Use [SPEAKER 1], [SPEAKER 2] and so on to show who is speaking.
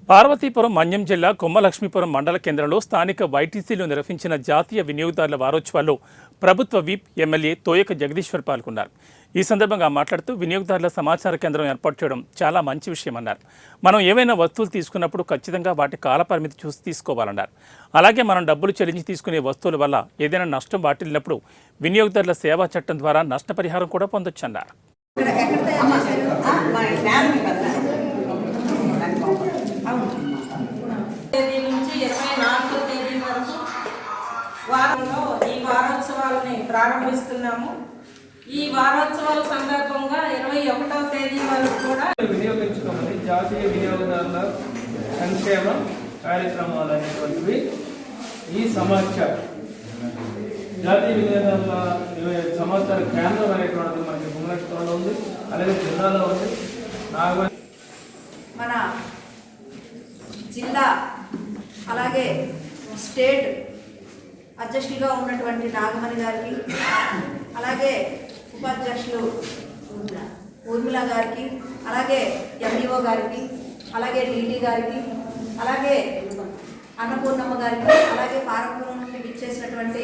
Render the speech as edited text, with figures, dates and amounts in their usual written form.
[SPEAKER 1] పార్వతీపురం మన్యం జిల్లా కొమ్మలక్ష్మీపురం మండల కేంద్రంలో స్థానిక వైటీసీలో నిర్వహించిన జాతీయ వినియోగదారుల వారోత్సవాల్లో ప్రభుత్వ విప్ ఎమ్మెల్యే తోయక జగదీశ్వర్ పాల్గొన్నారు. ఈ సందర్భంగా మాట్లాడుతూ వినియోగదారుల సమాచార కేంద్రం ఏర్పాటు చేయడం చాలా మంచి విషయమన్నారు. మనం ఏవైనా వస్తువులు తీసుకున్నప్పుడు ఖచ్చితంగా వాటి కాలపరిమితి చూసి తీసుకోవాలన్నారు. అలాగే మనం డబ్బులు చెల్లించి తీసుకునే వస్తువుల వల్ల ఏదైనా నష్టం వాటిల్లినప్పుడు వినియోగదారుల సేవా చట్టం ద్వారా నష్టపరిహారం కూడా పొందొచ్చన్నారు.
[SPEAKER 2] నుంచి 24వ తేదీ వరకు వారంలో ఈ వారోత్సవాలని ప్రారంభిస్తున్నాము. ఈ వారోత్సవాల సందర్భంగా 21వ తేదీ వరకు కూడా
[SPEAKER 3] వినియోగించుకోమని జాతీయ వినియోగదారుల సంక్షేమ కార్యక్రమాలు అనేటువంటివి ఈ సమాచార జాతీయ వినియోగదారుల సమాచార కేంద్రం అనేటువంటిది మనకి భువనేశ్వర్లో ఉంది, అలాగే జిల్లాలో ఉంది.
[SPEAKER 4] మన జిల్లా అలాగే స్టేట్ అధ్యక్షులుగా ఉన్నటువంటి నాగమణి గారికి, అలాగే ఉపాధ్యక్షులు ఊర్మిళ గారికి, అలాగే ఎంఈఓ గారికి, అలాగే డీటీ గారికి, అలాగే అన్నపూర్ణమ్మ గారికి, అలాగే పార్వతీపురం నుండి విచ్చేసినటువంటి